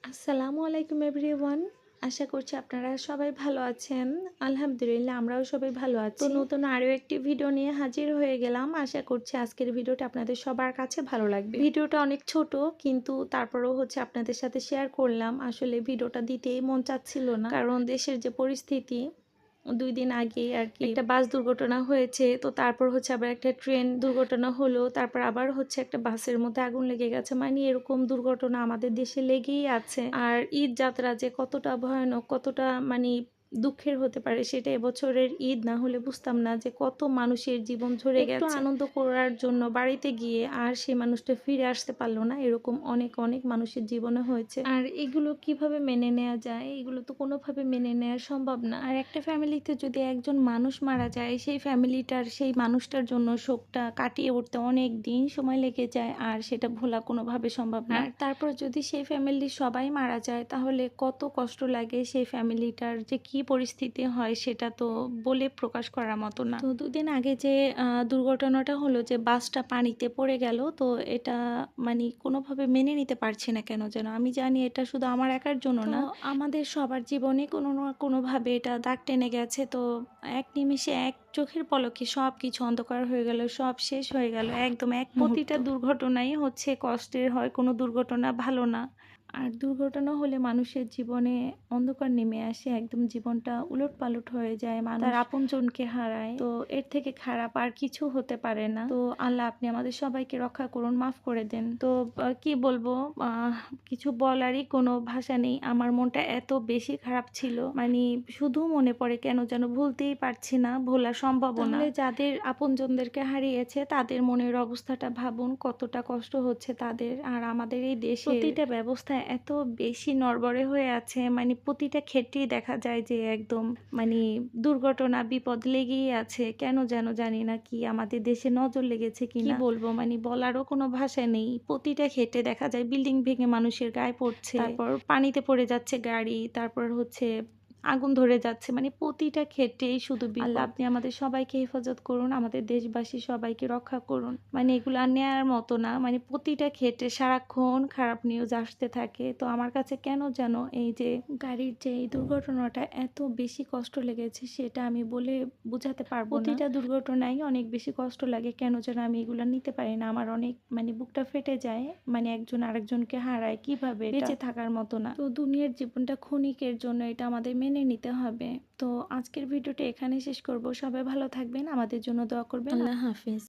আসসালামু আলাইকুম এভরিওয়ান। আশা করছি আপনারা সবাই ভালো আছেন। আলহামদুলিল্লাহ আমরাও সবাই ভালো আছি। তো নতুন আরও একটি ভিডিও নিয়ে হাজির হয়ে গেলাম। আশা করছি আজকের ভিডিওটা আপনাদের সবার কাছে ভালো লাগবে। ভিডিওটা অনেক ছোট, কিন্তু তারপরেও আপনাদের সাথে শেয়ার করলাম। আসলে ভিডিওটা দিতেই মন চাচ্ছিল না, কারণ দেশের যে পরিস্থিতি, 2 দিন আগেই আরকি একটা বাস দুর্ঘটনা হয়েছে। তো তারপর আবার একটা ট্রেন দুর্ঘটনা হলো। তারপর আবার একটা বাসের মধ্যে আগুন লেগে গেছে। মানে এরকম দুর্ঘটনা আমাদের দেশে লেগেই আছে। আর ঈদ যাত্রা যে কতটা ভয়ানক, কতটা দুঃখের হতে পারে, সেটা এবছরের ঈদ না হলে বুঝতাম না যে কত মানুষের জীবন ঝরে গেছে। একটু আনন্দ করার জন্য বাড়িতে গিয়ে আর সেই মানুষটা ফিরে আসতে পারলো না, এরকম অনেক অনেক মানুষের জীবনে হয়েছে। আর এগুলো কিভাবে মেনে নেওয়া যায়? এগুলো তো কোনোভাবে মেনে নেওয়া সম্ভব না। আর একটা ফ্যামিলিতে যদি একজন মানুষ মারা যায়, সেই ফ্যামিলিটার সেই মানুষটার জন্য শোকটা কাটিয়ে উঠতে অনেক দিন সময় লেগে যায়, আর সেটা ভোলা কোনোভাবে সম্ভব না। আর তারপর যদি সেই ফ্যামিলির সবাই মারা যায়, তাহলে কত কষ্ট লাগে সেই ফ্যামিলিটার, যে কি পরিস্থিতি হয় সেটা তো বলে প্রকাশ করার মতো না। তো 2 দিন আগে যে দুর্ঘটনাটা হলো, যে বাসটা পানিতে পড়ে গেল, তো এটা কোনোভাবে মেনে নিতে পারছি না কেন যেন। আমি জানি এটা শুধু আমার একার জন্য না, আমাদের সবার জীবনে কোনো না কোনোভাবে এটা দাগ টেনে গেছে। তো এক নিমেষে, এক চোখের পলকে সব কিছু অন্ধকার হয়ে গেল, সব শেষ হয়ে গেল একদম এক মুহূর্ত। প্রতিটা দুর্ঘটনাই কষ্টের হয়, কোনো দুর্ঘটনা ভালো না। আর দুর্ঘটনা হলে মানুষের জীবনে অন্ধকার নেমে আসে, একদম জীবনটা উলটপালট হয়ে যায়, মানুষ তার আপনজনকে হারায়। তো এর থেকে খারাপ আর কিছু হতে পারে না। তো আল্লাহ, আপনি আমাদের সবাইকে রক্ষা করুন, মাফ করে দেন। তো কি বলবো, কিছু বলারই কোনো ভাষা নেই। আমার মনটা এত বেশি খারাপ ছিল, শুধু মনে পড়ে কেন যেন, ভুলতেই পারছি না, ভোলা সম্ভব না। যাদের আপনজনদেরকে হারিয়েছে তাদের মনের অবস্থাটা ভাবুন, কতটা কষ্ট হচ্ছে তাদের। আর আমাদের এই দেশে প্রতিটা ব্যবস্থা এত বেশি নড়বড়ে হয়ে আছে, প্রতিটা ক্ষেত্রেই দেখা যায় যে একদম দুর্ঘটনা, বিপদ লেগেই আছে। কেন যেন জানি না, কি আমাদের দেশে নজর লেগেছে কি বলবো, বলারও কোনো ভাষা নেই। প্রতিটা ক্ষেত্রে দেখা যায় বিল্ডিং ভেঙে মানুষের গায়ে পড়ছে, তারপর পানিতে পড়ে যাচ্ছে গাড়ি, তারপর আগুন ধরে যাচ্ছে, প্রতিটা ক্ষেত্রেই শুধু বিপদ। আল্লাহ, আপনি আমাদের সবাইকে হেফাজত করুন, আমাদের দেশবাসী সবাইকে রক্ষা করুন। এগুলো আর নেয়ার মতো না। প্রতিটা ক্ষেত্রে সারাক্ষণ খারাপ নিউজ আসতে থাকে। তো আমার কাছে কেন যেন এই যে গাড়ির যে এই দুর্ঘটনাটা এত বেশি কষ্ট লেগেছে, সেটা আমি বলে বোঝাতে পারবো না। প্রতিটা দুর্ঘটনায় অনেক বেশি কষ্ট লাগে, কেন যেন আমি এগুলো নিতে পারি না। আমার অনেক বুকটা ফেটে যায়, একজন আরেকজনকে হারায়, কিভাবে বেঁচে থাকার মতো না। তো দুনিয়ার জীবনটা ক্ষণিকের জন্য, এটা আমাদের মেনে নিতে হবে। তো আজকের ভিডিওটা এখানে শেষ করব। সবাই ভালো থাকবেন, আমাদের জন্য দোয়া করবেন। আল্লাহ হাফেজ।